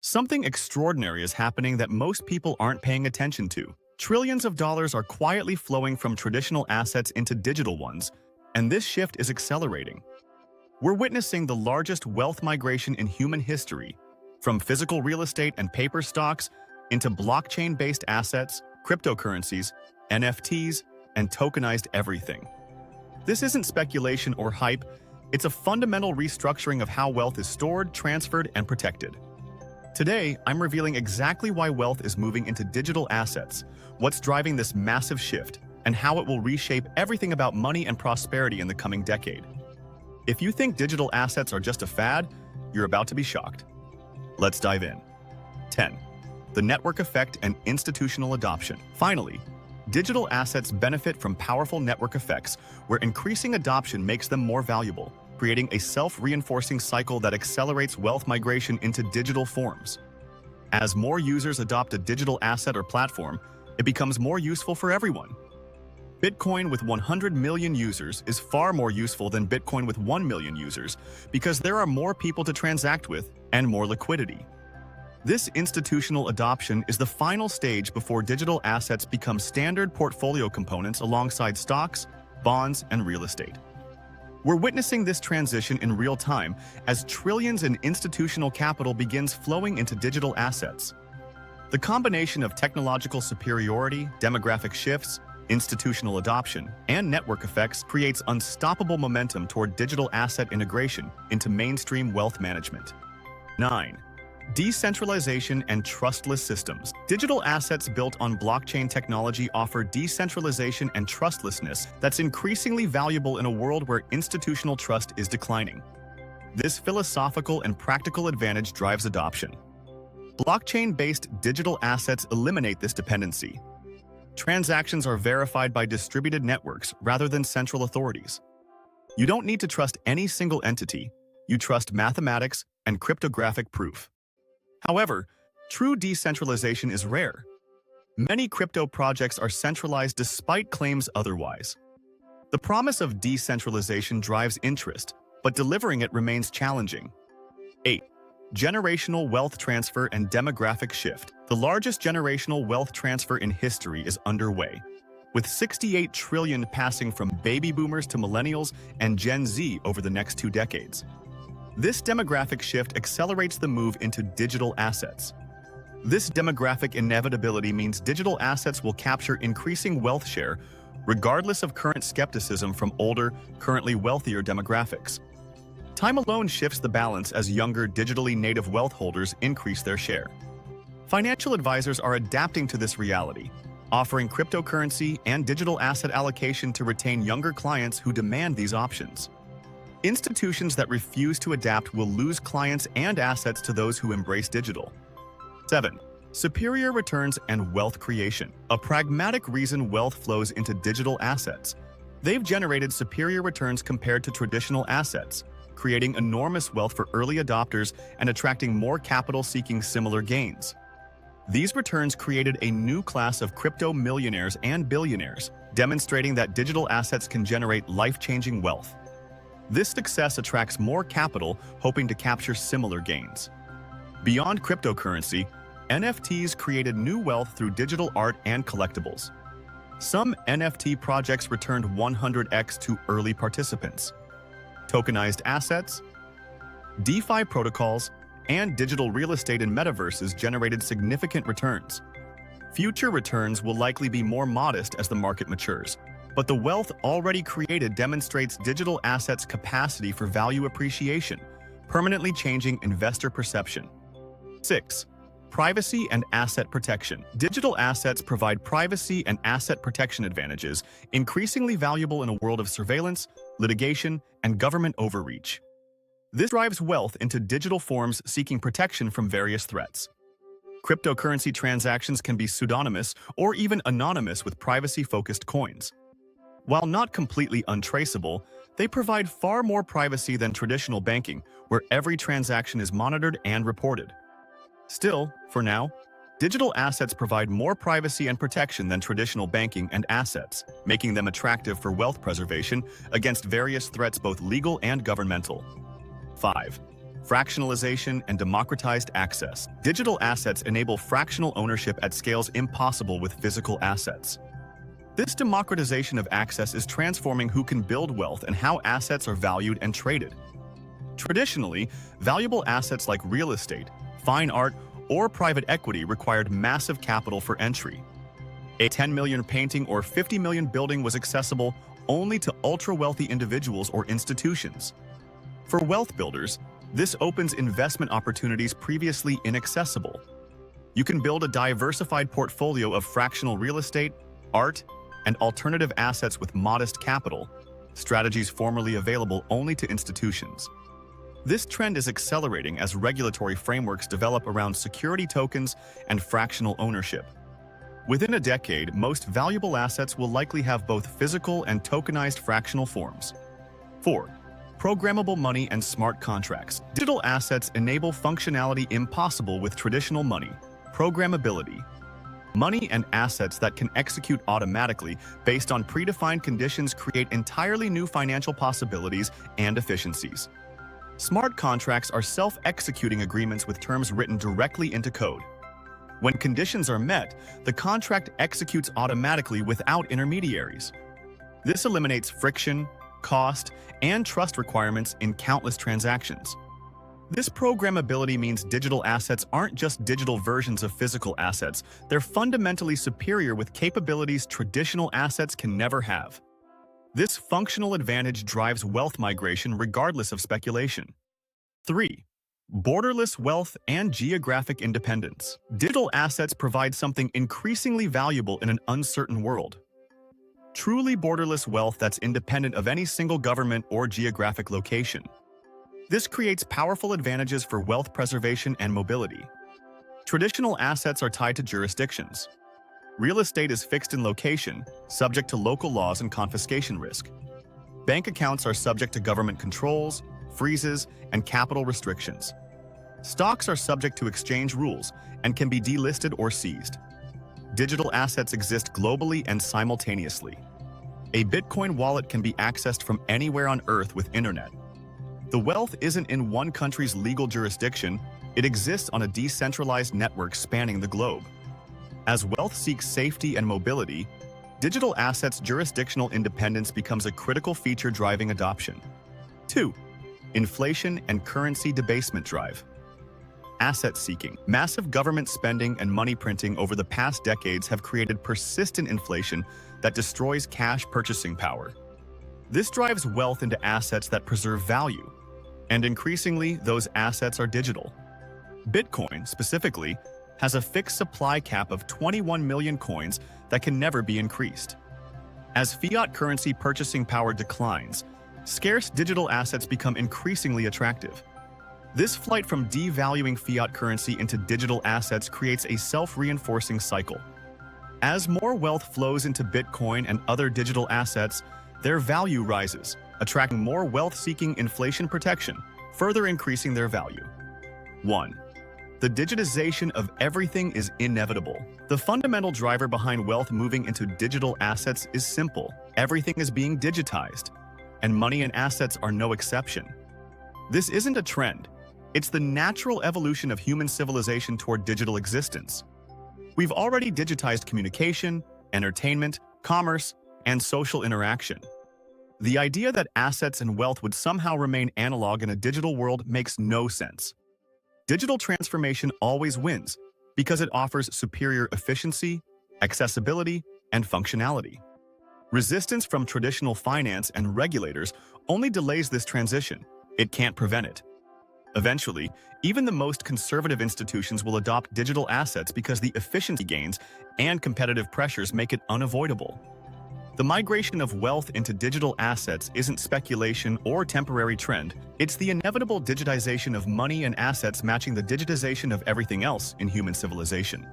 Something extraordinary is happening that most people aren't paying attention to. Trillions of dollars are quietly flowing from traditional assets into digital ones, and this shift is accelerating. We're witnessing the largest wealth migration in human history, from physical real estate and paper stocks into blockchain-based assets, cryptocurrencies, NFTs, and tokenized everything. This isn't speculation or hype, it's a fundamental restructuring of how wealth is stored, transferred, and protected. Today, I'm revealing exactly why wealth is moving into digital assets, what's driving this massive shift, and how it will reshape everything about money and prosperity in the coming decade. If you think digital assets are just a fad, you're about to be shocked. Let's dive in. 10. The network effect and institutional adoption. Finally, digital assets benefit from powerful network effects where increasing adoption makes them more valuable, creating a self-reinforcing cycle that accelerates wealth migration into digital forms. As more users adopt a digital asset or platform, it becomes more useful for everyone. Bitcoin with 100 million users is far more useful than Bitcoin with 1 million users because there are more people to transact with and more liquidity. This institutional adoption is the final stage before digital assets become standard portfolio components alongside stocks, bonds, and real estate. We're witnessing this transition in real time as trillions in institutional capital begins flowing into digital assets. The combination of technological superiority, demographic shifts, institutional adoption, and network effects creates unstoppable momentum toward digital asset integration into mainstream wealth management. 9. Decentralization and trustless systems. Digital assets built on blockchain technology offer decentralization and trustlessness that's increasingly valuable in a world where institutional trust is declining. This philosophical and practical advantage drives adoption. Blockchain-based digital assets eliminate this dependency. Transactions are verified by distributed networks rather than central authorities. You don't need to trust any single entity. You trust mathematics and cryptographic proof. However, true decentralization is rare. Many crypto projects are centralized despite claims otherwise. The promise of decentralization drives interest, but delivering it remains challenging. 8. Generational wealth transfer and demographic shift. The largest generational wealth transfer in history is underway, with 68 trillion passing from baby boomers to millennials and Gen Z over the next 2 decades. This demographic shift accelerates the move into digital assets. This demographic inevitability means digital assets will capture increasing wealth share, regardless of current skepticism from older, currently wealthier demographics. Time alone shifts the balance as younger, digitally native wealth holders increase their share. Financial advisors are adapting to this reality, offering cryptocurrency and digital asset allocation to retain younger clients who demand these options. Institutions that refuse to adapt will lose clients and assets to those who embrace digital. 7. Superior returns and wealth creation. A pragmatic reason wealth flows into digital assets. They've generated superior returns compared to traditional assets, creating enormous wealth for early adopters and attracting more capital seeking similar gains. These returns created a new class of crypto millionaires and billionaires, demonstrating that digital assets can generate life-changing wealth. This success attracts more capital hoping to capture similar gains. Beyond cryptocurrency, NFTs created new wealth through digital art and collectibles. Some NFT projects returned 100x to early participants. Tokenized assets, DeFi protocols, and digital real estate in metaverses generated significant returns. Future returns will likely be more modest as the market matures, but the wealth already created demonstrates digital assets' capacity for value appreciation, permanently changing investor perception. 6. Privacy and asset protection. Digital assets provide privacy and asset protection advantages, increasingly valuable in a world of surveillance, litigation, and government overreach. This drives wealth into digital forms seeking protection from various threats. Cryptocurrency transactions can be pseudonymous or even anonymous with privacy-focused coins. While not completely untraceable, they provide far more privacy than traditional banking, where every transaction is monitored and reported. Still, for now, digital assets provide more privacy and protection than traditional banking and assets, making them attractive for wealth preservation against various threats both legal and governmental. 5. fractionalization, and democratized access. Digital assets enable fractional ownership at scales impossible with physical assets. This democratization of access is transforming who can build wealth and how assets are valued and traded. Traditionally, valuable assets like real estate, fine art, or private equity required massive capital for entry. A 10 million painting or 50 million building was accessible only to ultra-wealthy individuals or institutions. For wealth builders, this opens investment opportunities previously inaccessible. You can build a diversified portfolio of fractional real estate, art, and alternative assets with modest capital, strategies formerly available only to institutions. This trend is accelerating as regulatory frameworks develop around security tokens and fractional ownership. Within a decade, most valuable assets will likely have both physical and tokenized fractional forms. 4. Programmable money and smart contracts. Digital assets enable functionality impossible with traditional money, programmability. Money and assets that can execute automatically based on predefined conditions create entirely new financial possibilities and efficiencies. Smart contracts are self-executing agreements with terms written directly into code. When conditions are met, the contract executes automatically without intermediaries. This eliminates friction, cost, and trust requirements in countless transactions. This programmability means digital assets aren't just digital versions of physical assets, they're fundamentally superior with capabilities traditional assets can never have. This functional advantage drives wealth migration regardless of speculation. 3. Borderless wealth and geographic independence. Digital assets provide something increasingly valuable in an uncertain world. Truly borderless wealth that's independent of any single government or geographic location. This creates powerful advantages for wealth preservation and mobility. Traditional assets are tied to jurisdictions. Real estate is fixed in location, subject to local laws and confiscation risk. Bank accounts are subject to government controls, freezes, and capital restrictions. Stocks are subject to exchange rules and can be delisted or seized. Digital assets exist globally and simultaneously. A Bitcoin wallet can be accessed from anywhere on Earth with internet. The wealth isn't in one country's legal jurisdiction, it exists on a decentralized network spanning the globe. As wealth seeks safety and mobility, digital assets' jurisdictional independence becomes a critical feature driving adoption. 2. Inflation and currency debasement drive. Asset seeking. Massive government spending and money printing over the past decades have created persistent inflation that destroys cash purchasing power. This drives wealth into assets that preserve value, and increasingly, those assets are digital. Bitcoin, specifically, has a fixed supply cap of 21 million coins that can never be increased. As fiat currency purchasing power declines, scarce digital assets become increasingly attractive. This flight from devaluing fiat currency into digital assets creates a self-reinforcing cycle. As more wealth flows into Bitcoin and other digital assets, their value rises, attracting more wealth-seeking inflation protection, further increasing their value. 1. The digitization of everything is inevitable. The fundamental driver behind wealth moving into digital assets is simple. Everything is being digitized, and money and assets are no exception. This isn't a trend. It's the natural evolution of human civilization toward digital existence. We've already digitized communication, entertainment, commerce, and social interaction. The idea that assets and wealth would somehow remain analog in a digital world makes no sense. Digital transformation always wins because it offers superior efficiency, accessibility, and functionality. Resistance from traditional finance and regulators only delays this transition. It can't prevent it. Eventually, even the most conservative institutions will adopt digital assets because the efficiency gains and competitive pressures make it unavoidable. The migration of wealth into digital assets isn't speculation or temporary trend, it's the inevitable digitization of money and assets matching the digitization of everything else in human civilization.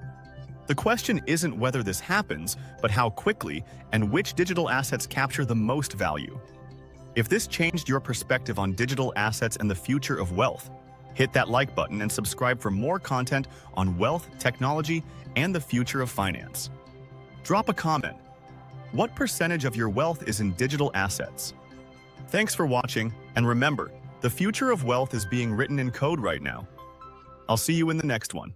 The question isn't whether this happens, but how quickly and which digital assets capture the most value. If this changed your perspective on digital assets and the future of wealth, hit that like button and subscribe for more content on wealth, technology, and the future of finance. Drop a comment. What percentage of your wealth is in digital assets? Thanks for watching, and remember, The future of wealth is being written in code right now. I'll see you in the next one.